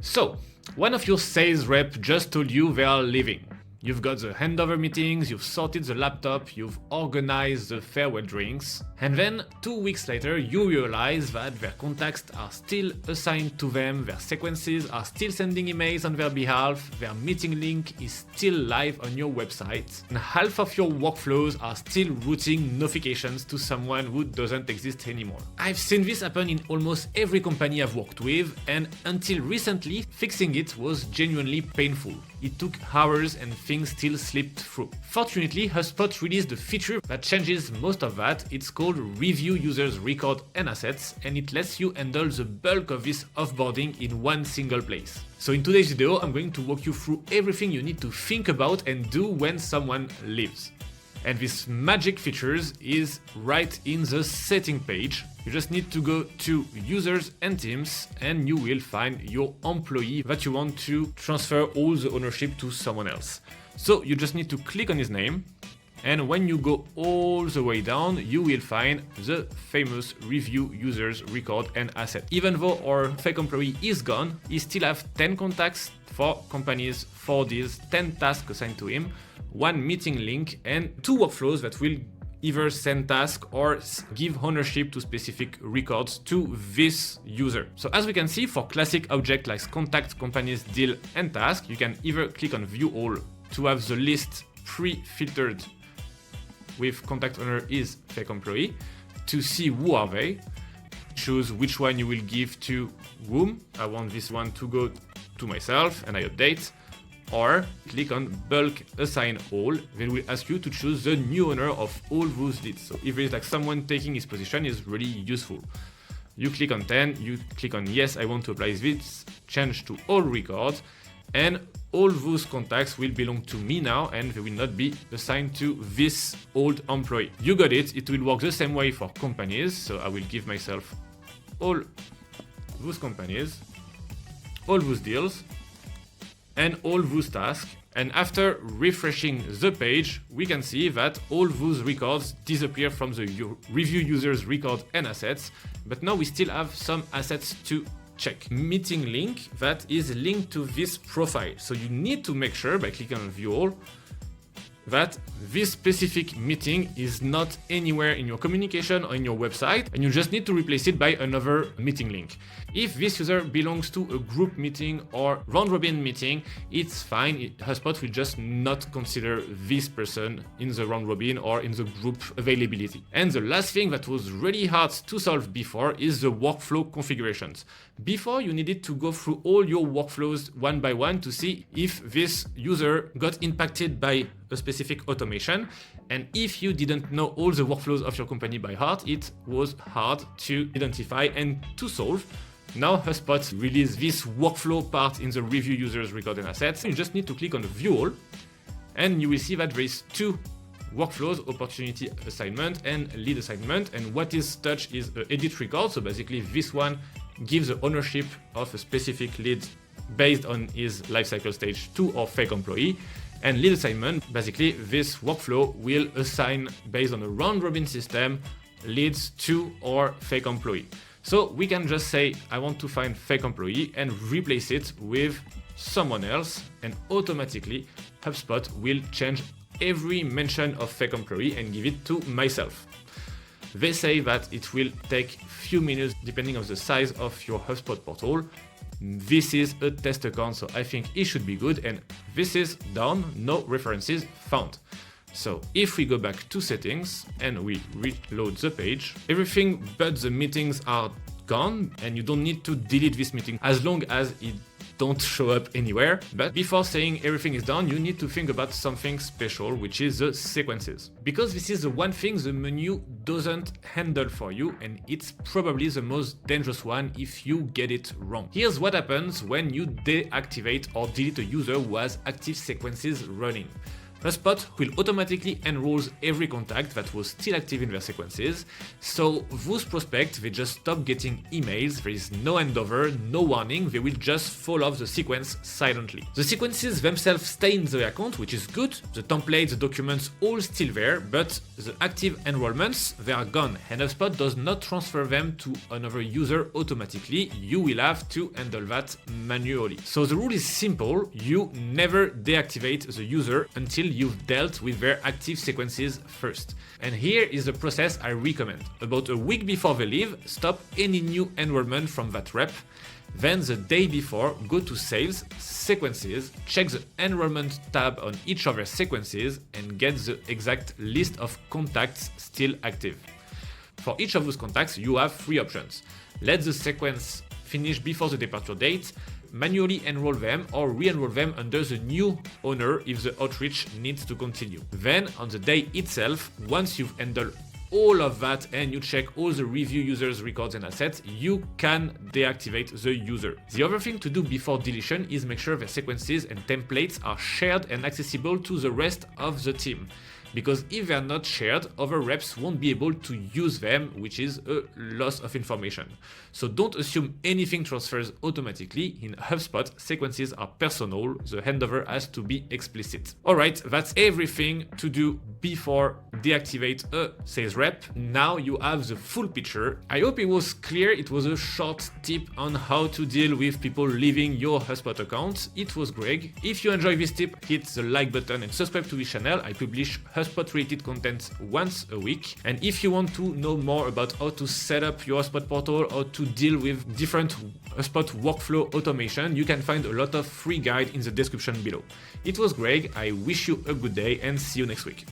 So, one of your sales rep just told you they are leaving. You've got the handover meetings, you've sorted the laptop, you've organized the farewell drinks, and then 2 weeks later you realize that their contacts are still assigned to them, their sequences are still sending emails on their behalf, their meeting link is still live on your website, and half of your workflows are still routing notifications to someone who doesn't exist anymore. I've seen this happen in almost every company I've worked with, and until recently, fixing it was genuinely painful. It took hours and things still slipped through. Fortunately, HubSpot released a feature that changes most of that. It's called Review Users Record and Assets, and it lets you handle the bulk of this offboarding in one single place. So in today's video, I'm going to walk you through everything you need to think about and do when someone leaves. And this magic features is right in the setting page. You just need to go to users and teams and you will find your employee that you want to transfer all the ownership to someone else. So you just need to click on his name, and when you go all the way down, you will find the famous review users record and asset. Even though our fake employee is gone, he still have 10 contacts for companies, 4 deals, 10 tasks assigned to him, 1 meeting link, and 2 workflows that will either send tasks or give ownership to specific records to this user. So as we can see, for classic objects like contact, companies, deal, and task, you can either click on view all to have the list pre-filtered with contact owner is fake employee to see who are they, choose which one you will give to whom. I want this one to go to myself and I update, or click on bulk assign all. They will ask you to choose the new owner of all those leads. So if there is like someone taking his position, is really useful. You click on 10, you click on yes, I want to apply this, change to all records, and all those contacts will belong to me now and they will not be assigned to this old employee. You got it. It will work the same way for companies. So I will give myself all those companies, all those deals, and all those tasks. And after refreshing the page, we can see that all those records disappear from the review users record and assets, but now we still have some assets to check. Meeting link that is linked to this profile. So you need to make sure by clicking on view all that this specific meeting is not anywhere in your communication or in your website, and you just need to replace it by another meeting link. If this user belongs to a group meeting or round robin meeting, it's fine. HubSpot will just not consider this person in the round robin or in the group availability. And the last thing that was really hard to solve before is the workflow configurations. Before, you needed to go through all your workflows one by one to see if this user got impacted by a specific automation, and if you didn't know all the workflows of your company by heart, it was hard to identify and to solve. Now HubSpot released this workflow part in the review users record and assets. You just need to click on view all and you will see that there is 2 workflows, opportunity assignment and lead assignment, and what is touched is edit record. So basically this one gives the ownership of a specific lead based on his lifecycle stage to our fake employee. And lead assignment, basically this workflow will assign based on a round robin system leads to our fake employee. So we can just say I want to find fake employee and replace it with someone else, and automatically HubSpot will change every mention of fake employee and give it to myself. They say that it will take few minutes depending on the size of your HubSpot portal. This is a test account, so I think it should be good, and this is done, no references found. So if we go back to settings and we reload the page, everything but the meetings are gone, and you don't need to delete this meeting as long as it don't show up anywhere. But before saying everything is done, you need to think about something special, which is the sequences. Because this is the one thing the menu doesn't handle for you, and it's probably the most dangerous one if you get it wrong. Here's what happens when you deactivate or delete a user who has active sequences running. HubSpot will automatically enroll every contact that was still active in their sequences, so those prospects, they just stop getting emails, there is no handover, no warning, they will just fall off the sequence silently. The sequences themselves stay in the account, which is good, the templates, the documents, all still there, but the active enrollments, they are gone, and HubSpot does not transfer them to another user automatically, you will have to handle that manually. So the rule is simple, you never deactivate the user until you've dealt with their active sequences first. And here is the process I recommend. About a week before they leave, stop any new enrollment from that rep. Then the day before, go to Sales, Sequences, check the Enrollment tab on each of their sequences and get the exact list of contacts still active. For each of those contacts, you have 3 options. Let the sequence finish before the departure date, manually enroll them or re-enroll them under the new owner if the outreach needs to continue. Then, on the day itself, once you've handled all of that and you check all the review users, records and assets, you can deactivate the user. The other thing to do before deletion is make sure the sequences and templates are shared and accessible to the rest of the team. Because if they are not shared, other reps won't be able to use them, which is a loss of information. So don't assume anything transfers automatically. In HubSpot, sequences are personal, the handover has to be explicit. Alright, that's everything to do before deactivate a sales rep. Now you have the full picture. I hope it was clear. It was a short tip on how to deal with people leaving your HubSpot account. It was Greg. If you enjoy this tip, hit the like button and subscribe to this channel. I publish HubSpot related content once a week. And if you want to know more about how to set up your HubSpot portal or to deal with different HubSpot workflow automation, you can find a lot of free guide in the description below. It was Greg. I wish you a good day and see you next week.